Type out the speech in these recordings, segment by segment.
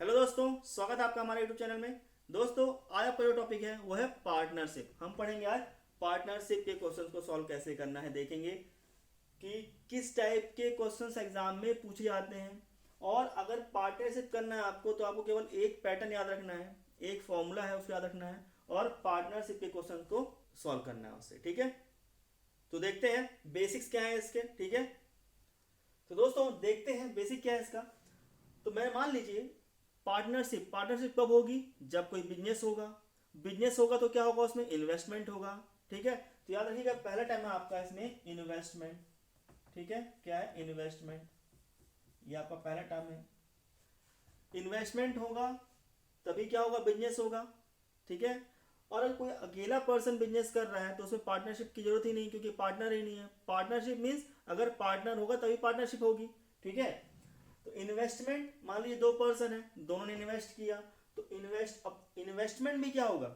Hello दोस्तों, स्वागत है आपका हमारे यूट्यूब चैनल में। दोस्तों, आज आपका जो टॉपिक है वो है पार्टनरशिप। हम पढ़ेंगे आज पार्टनरशिप के क्वेश्चंस को सॉल्व कैसे करना है। देखेंगे कि किस टाइप के क्वेश्चंस एग्जाम में पूछे जाते हैं। और अगर पार्टनरशिप करना है आपको तो आपको केवल एक पैटर्न याद रखना है, एक फॉर्मूला है उसको याद रखना है और पार्टनरशिप के क्वेश्चन को सॉल्व करना है उससे। ठीक है, तो देखते हैं बेसिक्स क्या है इसके। ठीक है, तो दोस्तों देखते हैं बेसिक क्या है इसका। तो मैं मान लीजिए पार्टनरशिप पार्टनरशिप कब होगी, जब कोई बिजनेस होगा। बिजनेस होगा तो क्या होगा, उसमें इन्वेस्टमेंट होगा। ठीक है, तो याद रखिएगा पहला टाइम है आपका इसमें इन्वेस्टमेंट। ठीक है, क्या है इन्वेस्टमेंट, ये आपका पहला टर्म है। इन्वेस्टमेंट होगा तभी क्या होगा, बिजनेस होगा। ठीक है, और अगर कोई अकेला पर्सन बिजनेस कर रहा है तो उसमें पार्टनरशिप की जरूरत ही नहीं, क्योंकि पार्टनर ही नहीं है। पार्टनरशिप मीन्स अगर पार्टनर होगा तभी पार्टनरशिप होगी। ठीक है, तो इन्वेस्टमेंट मान लीजिए दो पर्सन है, दोनों ने इन्वेस्ट किया तो इन्वेस्टमेंट भी क्या होगा,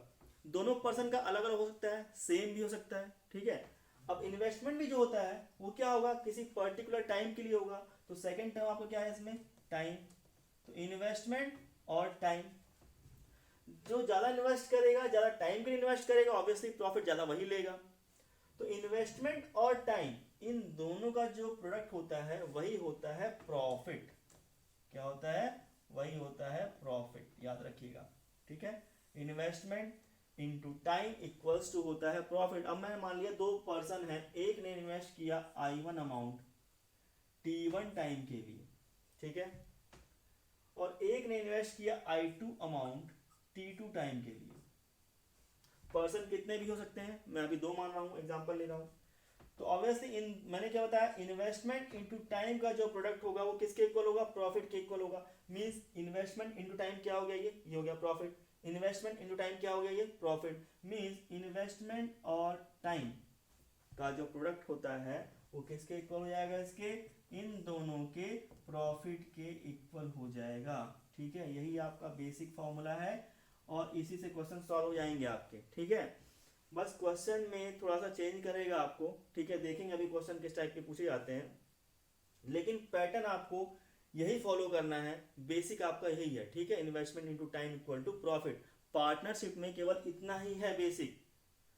दोनों पर्सन का अलग अलग हो सकता है, सेम भी हो सकता है। ठीक है, अब इन्वेस्टमेंट भी जो होता है वो क्या होगा, किसी पर्टिकुलर टाइम के लिए होगा। तो सेकंड टर्म आपका क्या है इसमें, टाइम। तो इन्वेस्टमेंट और टाइम, जो ज्यादा इन्वेस्ट करेगा, ज्यादा टाइम के लिए इन्वेस्ट करेगा, ऑब्वियसली प्रॉफिट ज्यादा वही लेगा। तो इन्वेस्टमेंट और टाइम इन दोनों का जो प्रोडक्ट होता है वही होता है प्रॉफिट। क्या होता है, वही होता है प्रॉफिट, याद रखिएगा। ठीक है, investment into time equals to होता है प्रॉफिट। अब मैंने मान लिया दो पर्सन है, एक ने इन्वेस्ट किया I1 अमाउंट T1 टाइम के लिए। ठीक है, और एक ने इन्वेस्ट किया I2 अमाउंट T2 टाइम के लिए। पर्सन कितने भी हो सकते हैं, मैं अभी दो मान रहा हूं, एग्जांपल ले रहा हूं। तो ऑब्वियसली इन मैंने क्या बताया, इन्वेस्टमेंट इनटू टाइम का जो प्रोडक्ट होगा वो किसके इक्वल होगा, प्रॉफिट के इक्वल होगा। मींस इन्वेस्टमेंट इनटू टाइम क्या हो गया, ये हो गया प्रॉफिट। इन्वेस्टमेंट इनटू टाइम क्या हो गया, ये प्रॉफिट। मींस इन्वेस्टमेंट और टाइम का जो प्रोडक्ट होता है वो किसके इक्वल हो जाएगा, इसके इन दोनों के प्रॉफिट के इक्वल हो जाएगा। ठीक है, यही आपका बेसिक फॉर्मूला है और इसी से क्वेश्चन सॉल्व हो जाएंगे आपके। ठीक है, बस क्वेश्चन में थोड़ा सा चेंज करेगा आपको। ठीक है, देखेंगे अभी क्वेश्चन किस टाइप के पूछे जाते हैं, लेकिन पैटर्न आपको यही फॉलो करना है। बेसिक आपका यही है। ठीक है, investment into time equal to profit. Partnership में केवल इतना ही है बेसिक।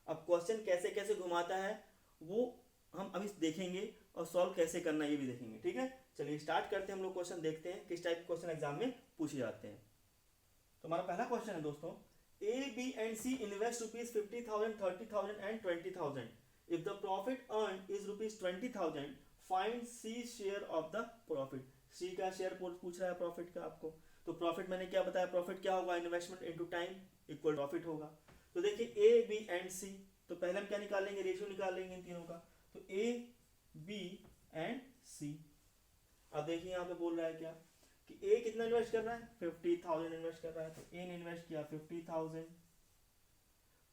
अब क्वेश्चन कैसे कैसे घुमाता है वो हम अभी देखेंगे और सॉल्व कैसे करना ये भी देखेंगे। ठीक है, चलिए स्टार्ट करते हैं हम लोग। क्वेश्चन देखते हैं किस टाइप के क्वेश्चन एग्जाम में पूछे जाते हैं। तो हमारा पहला क्वेश्चन है दोस्तों, A B and C invest rupees 50,000, 30,000 and 20,000। If the profit earn is rupees 20,000, find C share of the profit. C का शेयर पूछ रहा है प्रॉफिट का आपको। तो प्रॉफिट मैंने क्या बताया, प्रॉफिट क्या होगा, investment into time equal profit होगा। तो देखिए ए बी एंड सी, तो पहले हम क्या निकाल लेंगे, रेशियो निकाल लेंगे इन तीनों का। तो ए बी एंड सी। अब देखिए यहाँ पे बोल रहा है क्या कि ए कितना इन्वेस्ट कर रहा है, 50,000 इन्वेस्ट कर रहा है। तो ए ने इन्वेस्ट किया 50,000,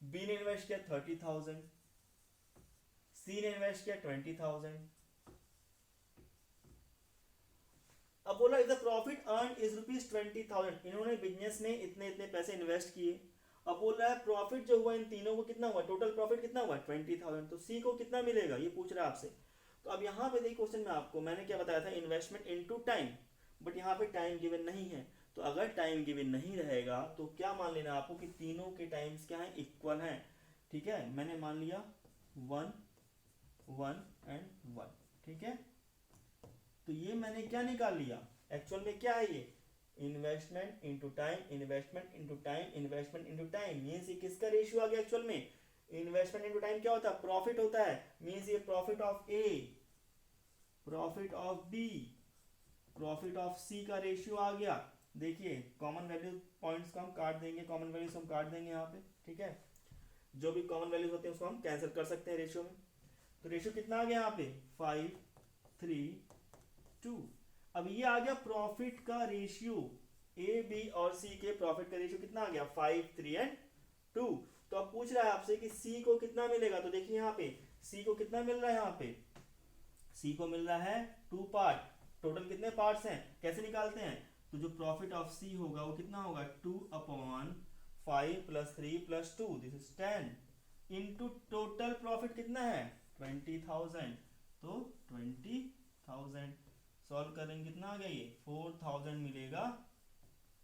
बी ने इन्वेस्ट किया 30,000, सी ने इन्वेस्ट किया 20,000। अब बोला if the profit earn is rupees 20,000, इन्होंने बिजनेस में इतने इतने पैसे इन्वेस्ट किए। अब बोल रहा है प्रॉफिट जो हुआ इन तीनों को कितना हुआ, टोटल प्रॉफिट कितना हुआ 20,000। तो सी को कितना मिलेगा ये पूछ रहा है आपसे। तो अब यहाँ पे देखिए क्वेश्चन में आपको मैंने क्या बताया था, इन्वेस्टमेंट इनटू टाइम, बट यहाँ पे टाइम गिवन नहीं है। तो अगर टाइम गिवन नहीं रहेगा तो क्या मान लेना आपको कि तीनों के टाइम्स क्या है, इक्वल है। ठीक है, मैंने मान लिया 1 1 एंड 1। ठीक है, तो ये मैंने क्या निकाल लिया, एक्चुअल में क्या है ये, investment into time, investment into time, investment into time. Means ये किसका रेशियो आ गया एक्चुअल में, इन्वेस्टमेंट इनटू टाइम क्या होता है, प्रॉफिट होता है। मींस ये profit of A, profit of B, profit of C का रेशियो आ गया। देखिए कॉमन वैल्यू पॉइंट्स को हम काट देंगे, कॉमन वैल्यूज हम काट देंगे यहाँ पे। ठीक है, जो भी कॉमन वैल्यूज होते हैं उसको हम कैंसिल कर सकते हैं रेशियो में। तो रेशियो कितना आ गया यहाँ पे, 5 3 2। अब ये आ गया प्रॉफिट का रेशियो, ए बी और सी के प्रॉफिट का रेशियो कितना आ गया, 5 3 एंड 2। तो अब पूछ रहा है आपसे कि सी को कितना मिलेगा। तो देखिए यहाँ पे सी को कितना मिल रहा है, यहाँ पे सी को मिल रहा है 2 पार्ट। टोटल कितने पार्ट्स हैं, कैसे निकालते हैं। तो जो प्रॉफिट ऑफ सी होगा वो कितना होगा, 2/5 + 3 + 2, this is 10 into total profit कितना है 20,000। तो 20,000 सॉल्व करेंगे कितना आ गया, ये 4,000 मिलेगा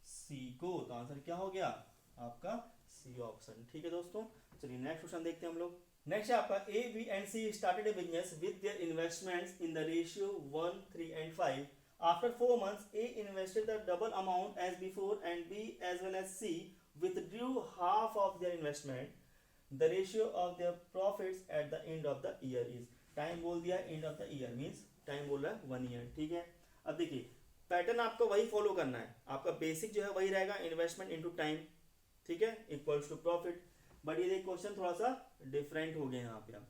सी को। तो आंसर क्या हो गया आपका सी ऑप्शन। ठीक है दोस्तों, चलिए नेक्स्ट क्वेश्चन देखते हैं हम लोग। नेक्स्ट है आपका A B and C started a business with their investments in the ratio 1, 3 and 5. After 4 months, A invested the double amount as before and B as well as C withdrew half of their investment. The ratio of their profits at the end of the year is, time बोल दिया end of the year means time बोल रहा है 1 year. ठीक है, अब देखिए pattern आपको वही फॉलो करना है, आपका बेसिक जो है वही रहेगा, इन्वेस्टमेंट इनटू टाइम, ठीक है, इक्वल्स टू प्रॉफिट। बट ये क्वेश्चन थोड़ा सा डिफरेंट हो गया यहाँ पे। आप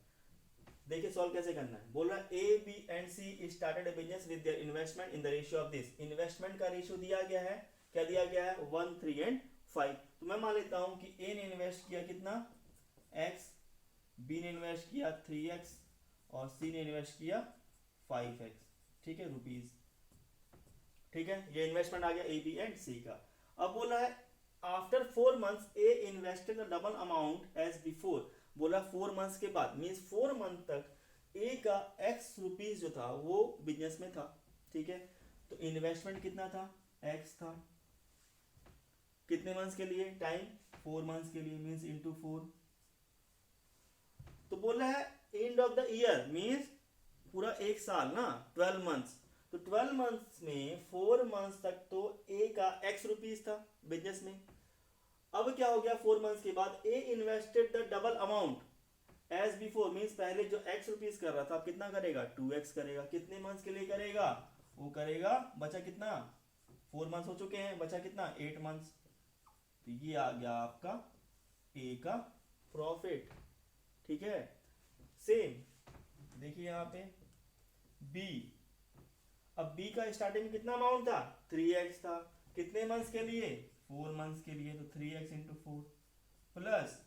देखिए सॉल्व कैसे करना है। बोल रहा है A B and C started a business with their investment in the ratio of this. Investment का रेशियो दिया गया है, क्या दिया गया है 1, 3 and 5। तो मैं मान लेता हूं कि ए ने इन्वेस्ट किया कितना x, बी ने इन्वेस्ट किया 3x और सी ने इन्वेस्ट किया 5x। ठीक है, रुपीज। ठीक है, ये इन्वेस्टमेंट आ गया ए बी एंड सी का। अब बोला है after 4 months A invested the double amount as before. बोला 4 months के बाद मीन्स 4 month तक ए का x रुपीज जो था वो बिजनेस में था। ठीक है, तो इन्वेस्टमेंट कितना था x था, कितने मंथ्स के लिए, टाइम 4 months के लिए मीन्स इनटू 4। तो बोल रहा है end of the year means पूरा एक साल ना, 12 months। तो 12 months में 4 months तक तो ए का x रुपीज था बिजनेस में। अब क्या हो गया 4 months के बाद A invested the double amount as before means पहले जो x रुपीज कर रहा था अब कितना करेगा 2x करेगा। कितने मंथ्स के लिए करेगा, वो करेगा बचा कितना 4 months हो चुके हैं, बचा कितना 8 months। तो ये आ गया आपका ए का प्रॉफिट। ठीक है, सेम देखिए यहाँ पे बी। अब बी का स्टार्टिंग में कितना अमाउंट था 3x था, कितने मंथ्स के लिए 4 months के लिए, तो 3x इंटू 4 प्लस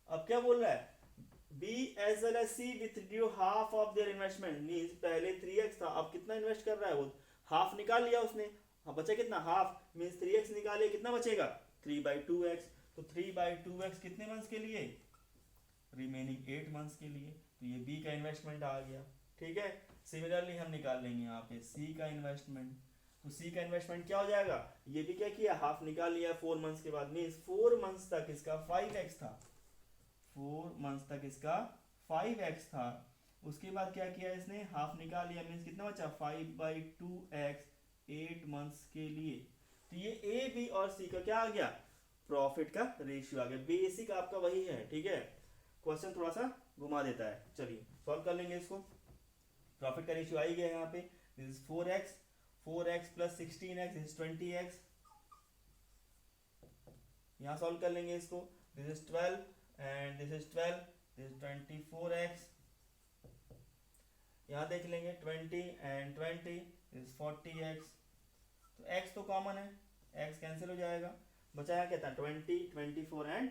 अब क्या बोल रहा है B as well as C withdrew half of their investment means पहले 3x था, अब कितना इन्वेस्ट कर रहा है वो हाफ निकाल लिया उसने। हाँ बचा कितना हाफ मींस 3x निकाले, कितना बचेगा 3/2x। तो 3/2x कितने मंथ्स के लिए, रिमेनिंग 8 months के लिए। तो ये B का इन्वेस्टमेंट आ गया। ठीक है, सिमिलरली हम निकाल लेंगे यहाँ पे C का इन्वेस्टमेंट। तो C का इन्वेस्टमेंट क्या हो जाएगा, ये भी क्या किया हाफ निकाल लिया 4 months के बाद मींस 4 months तक इसका 5x था, 4 months तक इसका 5x था। उसके बाद क्या किया इसने हाफ निकाल लिया मींस कितना बचा 5/2x 8 months के लिए। तो ये A B और C का क्या आ गया प्रॉफिट का रेशियो आ गया। बेसिक आपका वही है। ठीक है, क्वेश्चन थोड़ा सा घुमा देता है, चलिए सॉल्व कर लेंगे इसको। प्रॉफिट का रेशियो आ ही गया यहाँ पे, this is 4x plus 16x is 20x। यहाँ सॉल्व कर लेंगे इसको, this is 12 and this is 12, this is 24x। यहाँ देख लेंगे 20 एंड 20 इज 40x। तो x तो कॉमन है, x कैंसिल हो जाएगा, बचाया क्या था 20, 24 एंड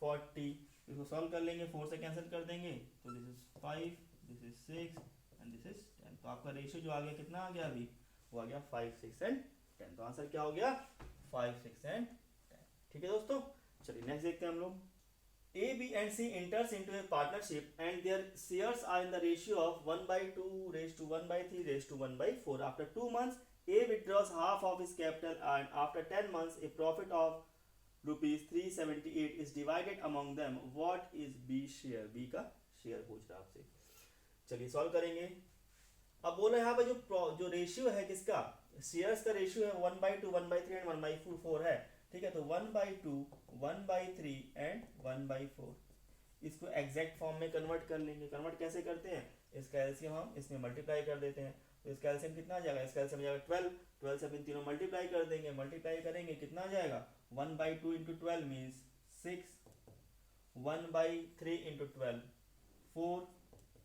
40। इसको सॉल्व कर लेंगे, 4 से कैंसिल कर देंगे, तो this is 5, this is 6 and this is 10। तो आपका रेशियो जो आ गया कितना आ गया अभी, वो आ गया 5, 6 एंड 10। तो आंसर क्या हो गया 5, 6 एंड 10। ठीक है दोस्तों, चलिए नेक्स्ट देखते हैं हम लोग। A, B and C enters into a partnership and their shares are in the ratio of 1/2 raised to 1/3 raised to 1/4. After 2 months, A withdraws half of his capital and after 10 months, a profit of rupees 378 is divided among them. What is B share? B का share पूछ रहा आपसे। चलिए solve करेंगे। अब बोला यहाँ पे जो रेशियो है किसका, शेयर्स का रेशियो है 1/2, 1/3 एंड 1/4 है। ठीक है, तो 1/2, 1/3 एंड 1/4 इसको एग्जैक्ट फॉर्म में कन्वर्ट कर लेंगे। कन्वर्ट कैसे करते हैं, इसका एलसीएम हम इसमें मल्टीप्लाई कर देते हैं। तो इसका एलसीएम कितना आ जाएगा, इसका एलसीएम आ जाएगा 12, 12 से इन तीनों मल्टीप्लाई कर देंगे। मल्टीप्लाई करेंगे कितना आ जाएगा 1/2 into 12 means 6, 1/3 into 12 4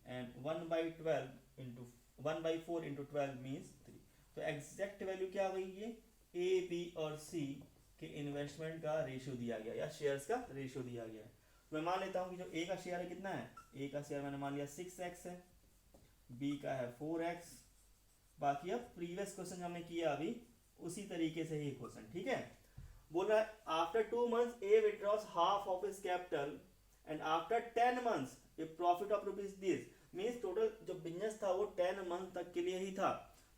and 1/4 into 12 means 3। तो एग्जैक्ट वैल्यू क्या हुई, ये ए बी और सी के इन्वेस्टमेंट का रेशियो दिया गया या शेयर्स का रेशियो दिया गया है। मैं मान लेता हूं कि जो ए का शेयर है कितना है, ए का शेयर मैंने मान लिया 6x है, बी का है 4x। बाकी अब प्रीवियस क्वेश्चन हमने किया अभी उसी तरीके से ही क्वेश्चन। ठीक है, बोल रहा है after 2 months A withdraws half of his capital and after 10 months A profit of rupees this means total जो बिजनेस था वो 10 months तक के लिए ही था।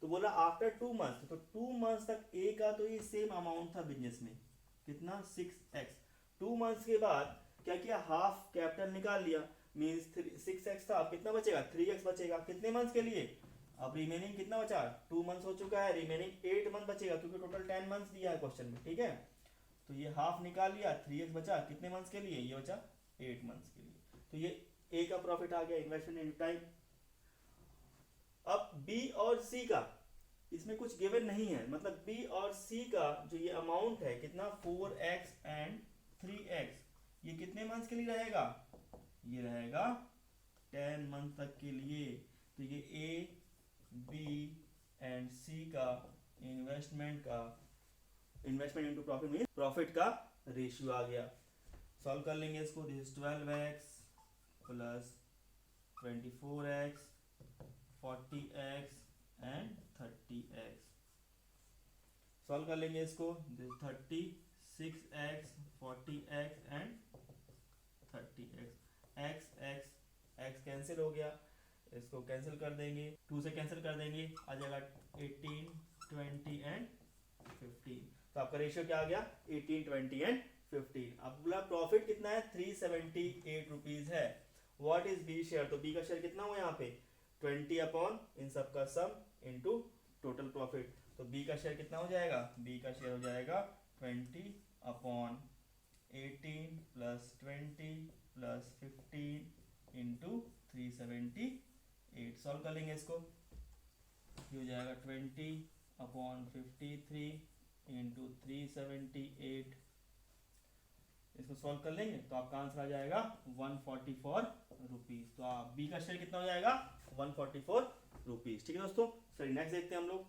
तो बोला आफ्टर 2 मंथ्स, तो 2 मंथ्स तक ए का तो ये सेम अमाउंट था बिजनेस में, कितना 6x। 2 मंथ्स के बाद क्या किया, हाफ कैपिटल निकाल लिया, मीन्स 6x था, अब कितना बचेगा 3x बचेगा, कितने मंथ्स के लिए, अब रिमेनिंग कितना बचा, 2 मंथ्स हो चुका है, रिमेनिंग 8 मंथ बचेगा क्योंकि टोटल 10 मंथ्स दिया है क्वेश्चन में, ठीक है। तो ये हाफ निकाल लिया, 3x बचा, कितने मंथ्स के लिए, ये बचा 8 मंथ्स के लिए। तो ये ए का प्रॉफिट आ गया, इन्वेस्टमेंट इन टाइम। अब बी और सी का इसमें कुछ गिवन नहीं है, मतलब बी और सी का जो ये अमाउंट है कितना 4x एंड 3x, ये कितने मंथ्स के लिए रहेगा, ये रहेगा 10 मंथ तक के लिए। तो ये ए बी एंड सी का investment into profit mean profit का रेशियो आ गया। सॉल्व कर लेंगे इसको, this is 12x plus 24x 40x and 30x। Solve कर लेंगे इसको, 36x 40x and 30x। x cancel हो गया, इसको कैंसिल कर देंगे, 2 से कैंसिल कर देंगे, आ जाएगा 18 20 एंड 15। तो आपका रेशियो क्या आ गया, 18 20 एंड 15। अब बोला प्रॉफिट कितना है, 378 रुपीज है। व्हाट इज बी शेयर, तो बी का शेयर कितना हुआ यहाँ पे 20 अपॉन इन सब का सम इनटू टोटल प्रॉफिट। तो बी का शेयर कितना हो जाएगा, बी का शेयर हो जाएगा 20 upon 18 plus 20 plus 15 into 378। Solve कर लेंगे इसको, ये हो जाएगा 20 अपॉन 53 इंटू 378। इसको सॉल्व कर लेंगे तो आपका आंसर आ जाएगा 144 रुपीज। तो आप बी का शेयर कितना हो जाएगा 144 रुपीज। ठीक है दोस्तों, चलिए नेक्स्ट देखते हैं हम लोग।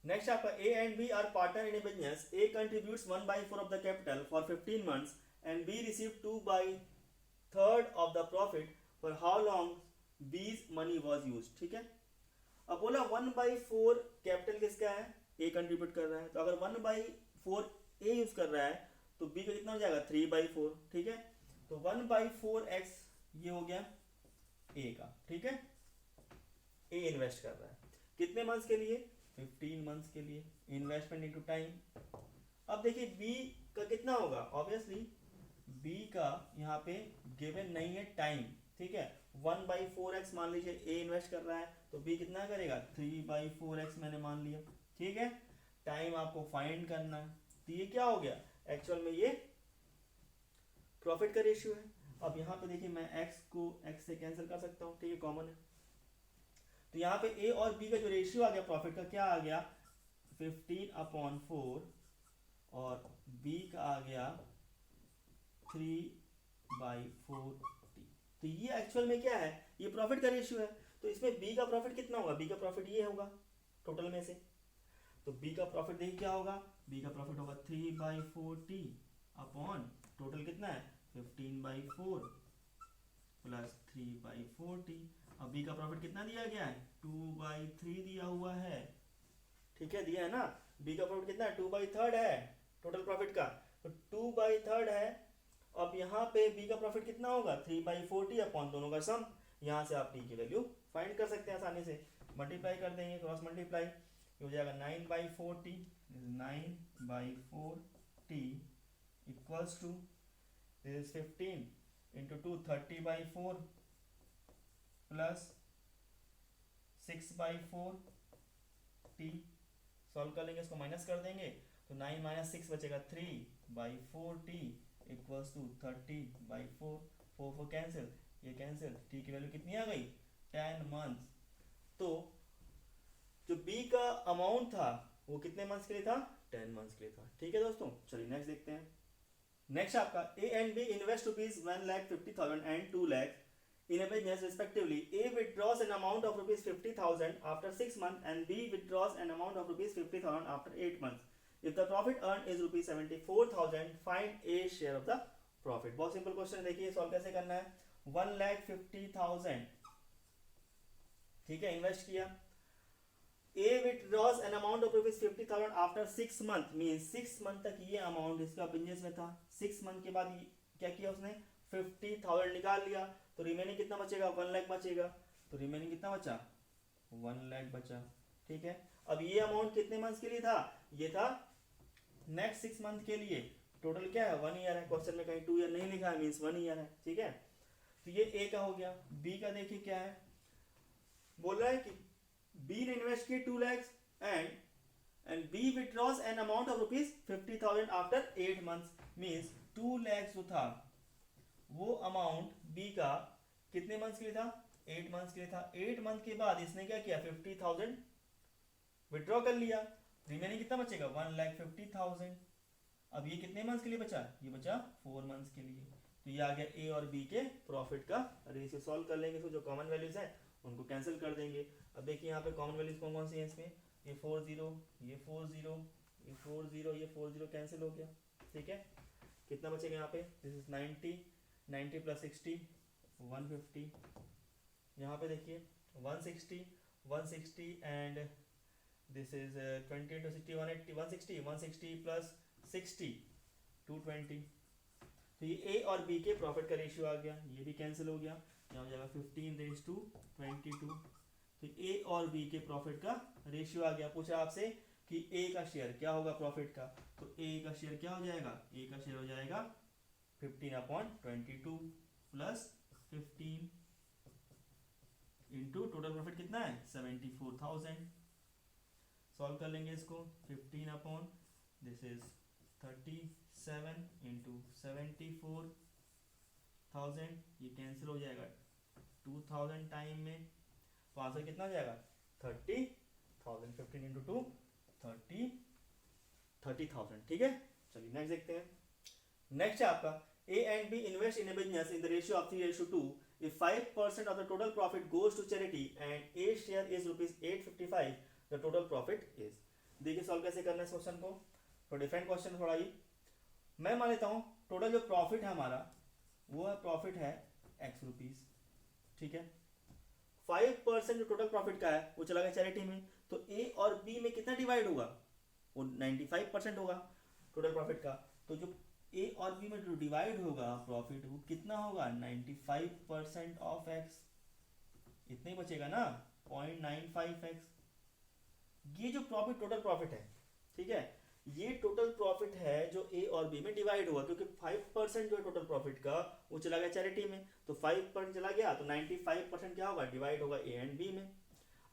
नेक्स्ट आपका A and B are partner in a business. A contributes 1/4 of the capital for 15 months and B receive 2/3 of the profit for how long B's money was use. ठीक है, अब बोला 1/4 कैपिटल किसका है, ए कंट्रीब्यूट कर रहा है, तो अगर 1/4 ए यूज कर रहा है तो बी का कितना हो जाएगा 3/4। ठीक है, तो 1/4x ये हो गया ए का। ठीक है, ए इन्वेस्ट कर रहा है कितने मंथ्स के लिए, 15 मंथ्स के लिए। Investment into time. अब देखिए बी का कितना होगा, ऑब्वियसली बी का यहाँ पे गिवन नहीं है टाइम। ठीक है, 1/4x मान लीजिए ए इन्वेस्ट कर रहा है तो बी कितना करेगा 3/4x मैंने मान लिया। ठीक है, टाइम आपको फाइंड करना है, तो ये क्या हो गया, एक्चुअल में ये प्रॉफिट का रेशियो है। अब यहाँ पे देखिए मैं x को x से कैंसिल कर सकता हूँ, ठीक है, कॉमन है। तो यहाँ पे ए और बी का जो रेशियो आ गया प्रॉफिट का क्या आ गया 15/4 और बी का आ गया 3/4। तो ये एक्चुअल में क्या है, ये प्रॉफिट का रेशियो है। तो इसमें बी का प्रॉफिट कितना होगा, बी का प्रॉफिट ये होगा टोटल में से। तो बी का प्रॉफिट देखिए क्या होगा, बी का प्रॉफिट होगा 3/4 अपॉन टोटल कितना है 15/4 प्लस 3/4। अब बी का प्रॉफिट कितना दिया गया है 2/3 दिया हुआ है। ठीक है, दिया है ना, बी का प्रॉफिट कितना है 2/3 है टोटल प्रॉफिट का, तो 2/3 है। अब यहाँ पे बी का प्रॉफिट कितना होगा 3/40 अपॉन दोनों का सम। यहाँ से आप टी की वैल्यू फाइंड कर सकते हैं आसानी से, मल्टीप्लाई कर देंगे, क्रॉस मल्टीप्लाई हो जाएगा 9/40 equals to this is 15 into 2 30/4 plus 6/4 T. Solve कर लेंगे, इसको माइनस कर देंगे तो 9 - 6 बचेगा 3/4 टी इक्वल्स टू 30/4। 4 कैंसिल, ये कैंसिल, टी की वैल्यू कितनी आ गई 10 मंथ्स। तो जो बी का अमाउंट था वो कितने मंथ्स के लिए था 10 मंथ्स के लिए था। ठीक है दोस्तों, चलिए नेक्स्ट देखते हैं। नेक्स्ट आपका A and B invest rupees 1,50,000 and 2 lakh in a business respectively. A withdraws an amount of rupees 50,000 after 6 months and B withdraws an amount of rupees 50,000 after 8 months. If the profit earned is rupees 74,000, find A share of the profit. बहुत simple question, देखिए solve कैसे करना है। 1,50,000 ठीक है invest किया, A withdraws an amount of rupees 50,000 after 6 months, means 6 month तक ये अमाउंट इसका बिजनेस में था। 6 मंथ के बाद क्या किया उसने 50,000 निकाल लिया, तो रिमेनिंग कितना बचेगा 1 लाख बचेगा। तो रिमेनिंग कितना बचा 1 लाख बचा। ठीक है। अब ये अमाउंट कितने मंथ्स के लिए था, ये था नेक्स्ट 6 मंथ के लिए। टोटल क्या है 1 ईयर है, क्वेश्चन में कहीं 2 ईयर नहीं लिखा है, मीन्स 1 ईयर है, ठीक है। तो ये ए का हो गया। बी का देखिए क्या है, बोल रहा है कि बी ने इन्वेस्ट किए 2 lakhs and B withdraws an amount of ₹50,000 after 8 months। Means 2 lakhs जो था वो अमाउंट बी का कितने मंथ्स के लिए था, 8 मंथ्स के लिए था। 8 मंथ के बाद इसने क्या किया, 50,000 विड्रॉ कर लिया, रिमेनिंग कितना बचेगा 1,50,000। अब ये कितने मंथ्स के लिए बचा, ये बचा 4 मंथ्स के लिए। तो ये आ गया ए और बी के प्रॉफिट का रेशियो। सॉल्व कर लेंगे, तो जो कॉमन वैल्यूज हैं उनको कैंसिल कर देंगे। अब देखिए यहाँ पे कॉमन वैल्यूज कौन कौन सी हैं इसमें, ये 40, ये 40, ये 40, ये 40 कैंसिल हो गया, ठीक है। कितना बचेगा यहाँ पे, दिस इज 90, 90 प्लस 60 150। यहाँ पे देखिए 160, 160 and this is 20 into 60 180, 160, 160 plus 60 220। तो ये ए और बी के प्रॉफिट का रेशियो आ गया, ये भी कैंसिल हो गया, यहाँ हो जाएगा 15:22। तो ए और बी के प्रॉफिट का रेशियो आ गया। पूछा आपसे कि ए का शेयर क्या होगा प्रॉफिट का, तो ए का शेयर क्या हो जाएगा, ए का शेयर हो जाएगा 15/22 प्लस 15 इंटू टोटल प्रॉफिट कितना है 74,000। सॉल्व कर लेंगे इसको, 15 अपॉन दिस इज 37 इंटू 74,000, ये कैंसिल हो जाएगा 2000 टाइम में, तो आंसर कितना हो जाएगा 30,000। 15 इंटू 2 30,000, ठीक है। चलिए नेक्स्ट देखते हैं। नेक्स्ट है आपका A and B invest in a business in the ratio of 3:2. If 5% of the total profit goes to charity and A share is ₹855, the total profit is। देखिए सॉल्व कैसे करना है इस क्वेश्चन को, तो डिफरेंट क्वेश्चन थोड़ा ही। मैं मान लेता हूँ टोटल जो प्रॉफिट है हमारा वो है प्रॉफिट है X रुपीज, ठीक है। 5% जो टोटल प्रॉफिट का है वो चला गया चैरिटी में, तो A और B में कितना डिवाइड होगा, वो 95% होगा टोटल प्रॉफिट का। तो जो ए और बी में जो डिवाइड होगा प्रॉफिट वो कितना होगा 95% ऑफ एक्स, इतना ही बचेगा ना 0.95x। ये जो प्रॉफिट टोटल प्रॉफिट है, ठीक है, ये टोटल प्रॉफिट है जो ए और बी में डिवाइड हुआ, क्योंकि 5% जो है टोटल प्रॉफिट का वो चला गया चैरिटी में, तो 5% चला गया तो 95% क्या होगा डिवाइड होगा ए एंड बी में।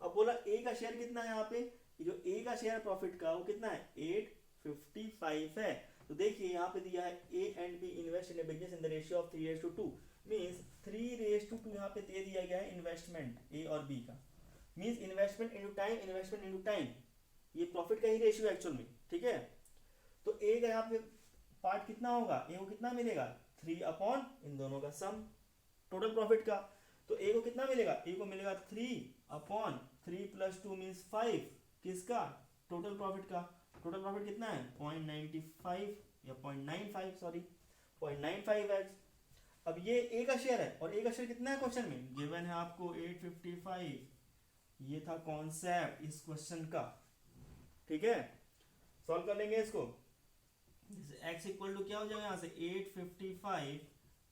अब बोला ए का शेयर कितना है, यहाँ पे जो ए का शेयर प्रॉफिट का वो कितना है 855 है। तो देखिए यहाँ पे दिया है A and B invest in a business in the ratio of 3:2, means 3:2 यहाँ पे दे दिया गया है इन्वेस्टमेंट ए और बी का, means investment into time, investment into time, ये प्रॉफिट का ही रेशियो एक्चुअल में, ठीक है। तो ए का यहाँ पे पार्ट कितना होगा, ए को कितना मिलेगा 3 अपॉन इन दोनों का सम टोटल प्रॉफिट का। तो ए को कितना मिलेगा, ए को मिलेगा 3 अपॉन 3 + 2 मीन्स 5 किसका, टोटल प्रॉफिट का। टोटल प्रॉफिट कितना है 0.95 या 0.95 सॉरी 0.95x। अब ये ए का शेयर है और ए का शेयर कितना है क्वेश्चन में गिवन है आपको 855, ये था कॉन्सेप्ट इस क्वेश्चन का, ठीक है। सॉल्व कर लेंगे इसको, x इक्वल टू क्या हो जाएगा यहाँ से 855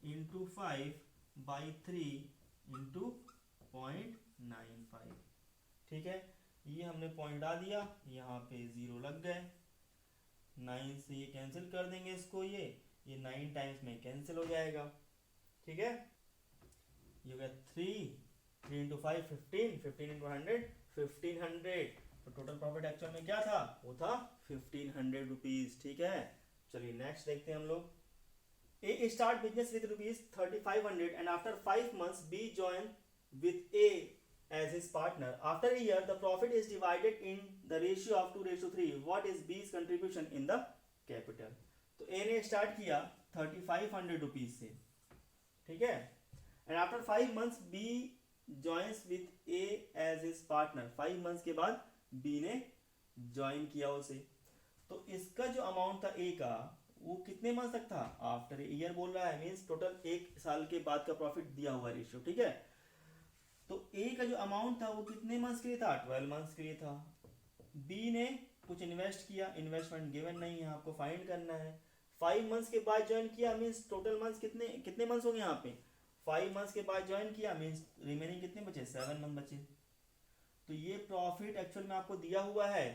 इंटू 5/3 इंटू 0.95, ठीक है। ये हमने पॉइंट डाल दिया, यहाँ पे 0 लग गए, 9 से ये कैंसिल कर देंगे इसको, ये 9 टाइम्स में कैंसिल हो जाएगा, ठीक है। ये हो गया 3 इंटू 5 15, 15 इंटू 100 1500। तो टोटल प्रॉफिट एक्चुअल में क्या था, वो था 1500 रुपीज, ठीक है। चलिए नेक्स्ट देखते हैं हम लोग। A start business with ₹3500 and after 5 months B join with A as his partner. After a year, the profit is divided in the ratio of 2:3. What is B's contribution in the capital? तो A ने start किया 3500 rupees से, ठीक है, and after 5 months B joins with A as his partner। 5 months के बाद B ने join किया उसे। तो इसका जो अमाउंट था A का वो कितने मंथ तक था, आफ्टर ईयर बोल रहा है, मीन्स टोटल 1 साल के बाद का प्रॉफिट दिया हुआ रेशियो, ठीक है। तो ए का जो अमाउंट था वो कितने मंथ्स के लिए था 12 मंथ्स के लिए था। बी ने कुछ इन्वेस्ट किया, इन्वेस्टमेंट गिवन नहीं है, आपको फाइंड करना है। 5 मंथ्स के बाद ज्वाइन किया, मीन्स टोटल मंथ्स कितने मंथ्स होंगे यहाँ पे 5 मंथ्स के बाद ज्वाइन किया, मीन्स रिमेनिंग कितने बचे 7 मंथ बचे। तो ये प्रॉफिट एक्चुअल में आपको दिया हुआ है,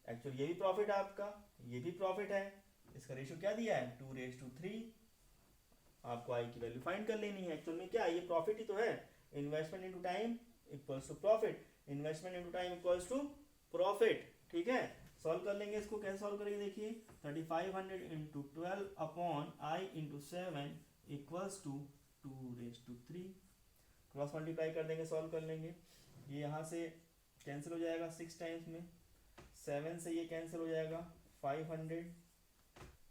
एक्चुअल ये भी प्रॉफिट है आपका, ये भी प्रॉफिट है, इसका रेशियो क्या दिया है 2:3। आपको आई की वैल्यू फाइंड कर लेनी है। एक्चुअल में क्या है, ये प्रॉफिट ही तो है, investment into time equals to profit, investment into time equals to profit. ठीक है, सॉल्व कर लेंगे इसको, कैसे सॉल्व करेंगे देखिए, 3500 into 12 upon I into 7 equals to 2:3। Cross multiply कर देंगे, सॉल्व कर लेंगे, ये यहाँ से कैंसिल हो जाएगा 6 टाइम्स में, 7 से ये कैंसिल हो जाएगा, 500,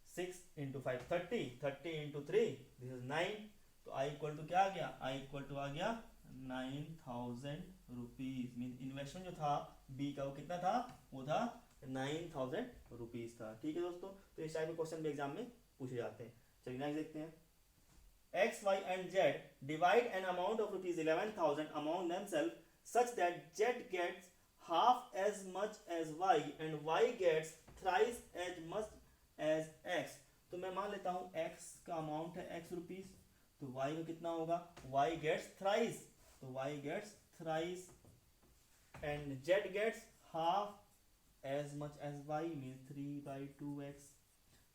6 इंटू 5 30, 30 इंटू 3 दिस इज 9। तो आई इक्वल टू क्या आ गया, आई इक्वल टू आ गया 9000 रुपीज। मीन इन्वेस्टमेंट जो था बी का वो कितना था, वो था 9000 रुपीज था। ठीक है दोस्तों, तो इस टाइप के क्वेश्चन भी एग्जाम में पूछे जाते हैं। चलिए नेक्स्ट देखते हैं। X, Y and Z divide an amount of rupees 11,000 among themselves such that Z gets half as much as Y and Y gets thrice as much as X। तो मैं मान लेता हूँ X का अमाउंट है X rupees, तो Y का कितना होगा, Y gets thrice, तो Y gets thrice and Z gets half as much as Y means 3/2x।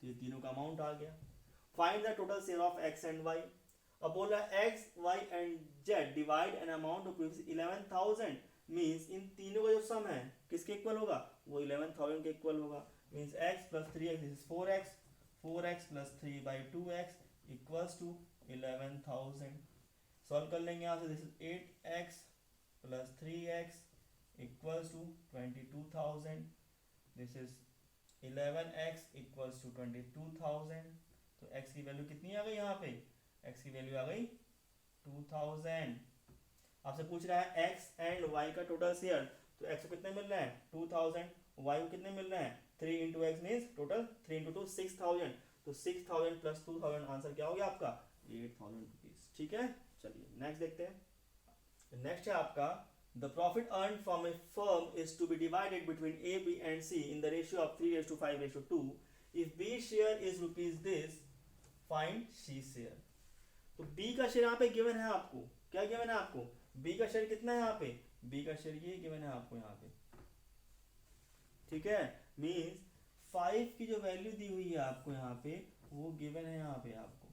तो ये तीनों का अमाउंट आ गया। Find the total share of X and Y। अब बोल रहा है X, Y and Z divide an amount of rupees 11,000 means in तीनों का जो सम है किसके इक्वल होगा, वो 11,000 के इक्वल होगा। Means x plus 3x this is 4x, 4x plus 3/2x equals to 11,000। सॉल्व कर लेंगे यहाँ से, this is 8x plus 3x equals to 22,000, this is 11x equals to 22,000। तो x की वैल्यू कितनी आ गई, यहाँ पे x की वैल्यू आ गई 2000। आपसे पूछ रहा है x एंड y का टोटल शेयर, तो x को कितने मिल रहा है 2000, y को कितने मिल रहे हैं 3 into x means total 3 into 2 6000। तो 6000 प्लस 2000 आंसर क्या हो गया आपका 8000 रुपीज। ठीक है, चलिए नेक्स्ट देखते हैं। नेक्स्ट है आपका the profit earn from a firm is to be divided between A B and C in the ratio of 3:5:2। If B share is rupees this, find C share. तो B का share यहाँ पे given है आपको, क्या given है आपको, B का शेयर कितना है यहाँ पे, बी का शेयर ये गिवन है आपको यहाँ पे। ठीक है, मींस 5 की जो वैल्यू दी हुई है आपको यहाँ पे वो गिवन है यहाँ पे आपको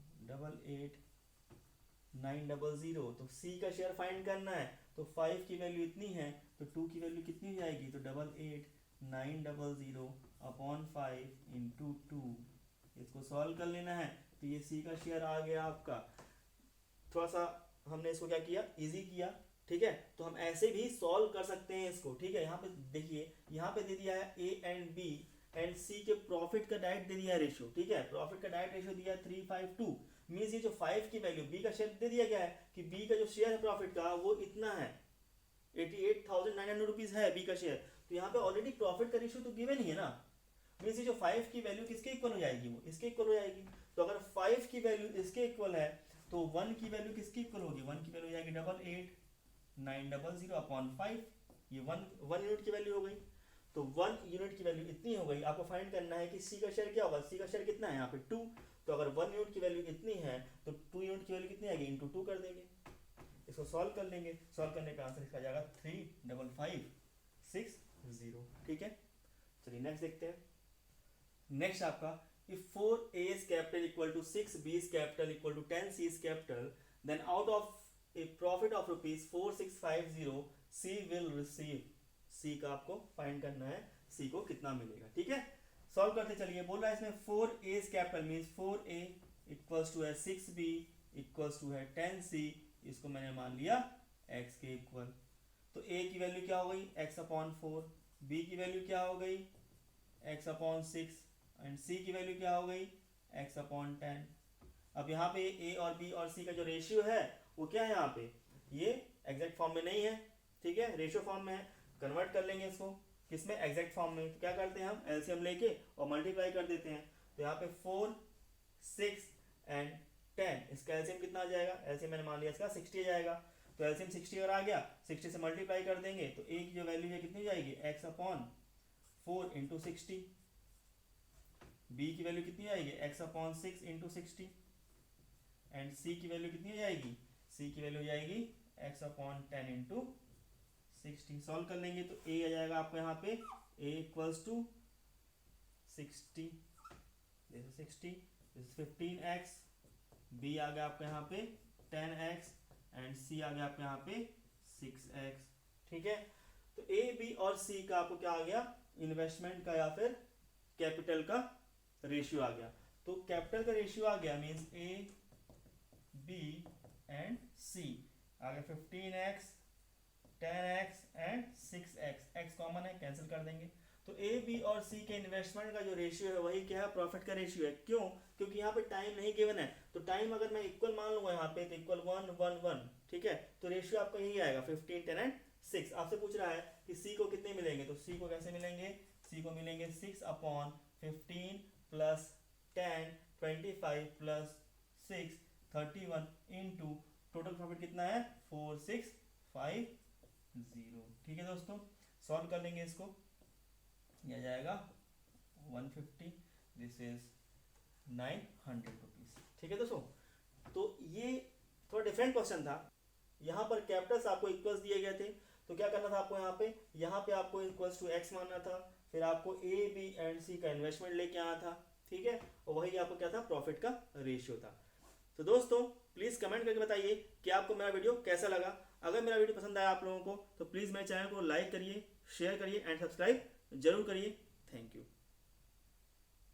88,900। तो सी का शेयर फाइंड करना है, तो 5 की वैल्यू इतनी है तो 2 की वैल्यू कितनी हो जाएगी, तो 88,900 अपॉन 5 इंटू 2। इसको सॉल्व कर लेना है, तो ये सी का शेयर आ गया आपका। थोड़ा सा हमने इसको क्या किया, इजी किया। ठीक है, तो हम ऐसे भी सॉल्व कर सकते हैं इसको। ठीक है, यहाँ पे देखिए, यहाँ पे दे दिया है ए एंड बी एंड सी के प्रॉफिट का डायरेक्ट दे दिया है रेशियो। ठीक है, प्रॉफिट का डायरेक्ट रेशियो दिया है 3:5:2। मीन्स ये जो 5 की वैल्यू, बी का शेयर दे दिया गया है कि बी का जो शेयर है प्रॉफिट का वो इतना है, 88,900 रुपीज है बी का शेयर। तो यहाँ पे ऑलरेडी प्रॉफिट का रेशियो तो गिवन ही है ना, मीन्स ये जो 5 की वैल्यू किसके इक्वल हो जाएगी, वो इसके इक्वल हो जाएगी। तो अगर 5 की वैल्यू इसके इक्वल है तो 1 की वैल्यू किसकी इक्वल होगी, 1 की वैल्यू हो जाएगी 88,900 अपॉन 5, ये 1 यूनिट की वैल्यू हो गई। तो 1 यूनिट की वैल्यू इतनी हो गई। आपको फाइंड करना है कि सी का शेयर क्या होगा, सी का शेयर कितना है यहाँ पे 2। तो अगर 1 यूनिट की वैल्यू इतनी है तो 2 यूनिट की वैल्यू कितनी आएगी, इंटू 2 कर देंगे। इसको सॉल्व कर लेंगे, सॉल्व करने का आंसर इसका जाएगा 35560। ठीक है, चलिए नेक्स्ट देखते हैं। नेक्स्ट आपका if 4A's capital equal to 6B's capital equal to 10C's capital, then out of a profit of rupees 4650 C will receive। C का आपको फाइंड करना है, C को कितना मिलेगा। ठीक है, सॉल्व करते चलिए। बोल रहा है इसमें 4A's capital means 4A equals to है 6B इक्वल्स टू है 10C। इसको मैंने मान लिया x के इक्वल। तो A की वैल्यू क्या हो गई x अपॉन 4, B की वैल्यू क्या हो गई x अपॉन 6 एंड C की वैल्यू क्या हो गई x अपॉन 10। अब यहाँ पे A और B और C का जो रेशियो है वो क्या है, यहाँ पे ये एग्जैक्ट फॉर्म में नहीं है। ठीक है, रेशियो फॉर्म में है। कन्वर्ट कर लेंगे इसको किसमें, एग्जैक्ट फॉर्म में। तो क्या करते हैं हम, एलसीएम लेके और मल्टीप्लाई कर देते हैं। तो यहाँ पे 4, 6 एंड 10, इसका एलसीएम कितना आ जाएगा, एलसीएम मैंने मान लिया इसका 60 आ जाएगा। तो एलसीएम 60 अगर आ गया, 60 से मल्टीप्लाई कर देंगे तो A की जो वैल्यू है कितनी हो जाएगी x अपॉन 4 इंटू 60। B की वैल्यू कितनी आएगी x upon 6 into 60 and C की वैल्यू कितनी हो जाएगी, C की वैल्यू हो जाएगी x अपॉन 10 इंटू 60 सॉल्व कर लेंगे तो a आ जाएगा आपको यहाँ पे a equals to 60, this is 60, this is 15x, b आ गया आपको यहाँ पे 10x एंड c आ गया आपको यहाँ पे 6x। ठीक है, तो a b और c का आपको क्या आ गया, इन्वेस्टमेंट का या फिर कैपिटल का रेशियो आ गया। तो कैपिटल का रेशियो आ गया means a b and c आ गया 15x 10x and 6x, x common है कैंसिल कर देंगे। तो ए बी और सी के इन्वेस्टमेंट का जो रेशियो है वही क्या है, प्रॉफिट का रेशियो है। क्यों, क्योंकि यहाँ पे टाइम नहीं गिवन है, तो टाइम अगर मैं इक्वल मान लूंगा यहाँ पे तो इक्वल 1 1 1, ठीक है, तो रेशियो आपका यही आएगा 15 10 एंड 6। आपसे पूछ रहा है कि सी को कितने मिलेंगे, तो सी को कैसे मिलेंगे, सी को मिलेंगे 6 upon 15 plus 10 25 plus 6 31 into total profit कितना है 4650। ठीक है दोस्तों, सॉल्व कर लेंगे इसको, यह जाएगा 150, दिस इज 900 रुपीज। ठीक है दोस्तों, तो ये थोड़ा डिफरेंट क्वेश्चन था। यहाँ पर कैपिटल्स आपको इक्वल्स दिए गए थे, तो क्या करना था आपको, यहाँ पे आपको इक्वल्स टू एक्स मानना था, फिर आपको ए बी एंड सी का इन्वेस्टमेंट लेके आना था। ठीक है, और वही आपको क्या था, प्रॉफिट का रेशियो था। तो दोस्तों प्लीज़ कमेंट करके बताइए कि आपको मेरा वीडियो कैसा लगा। अगर मेरा वीडियो पसंद आया आप लोगों को तो प्लीज़ मेरे चैनल को लाइक करिए, शेयर करिए एंड सब्सक्राइब जरूर करिए। Thank you.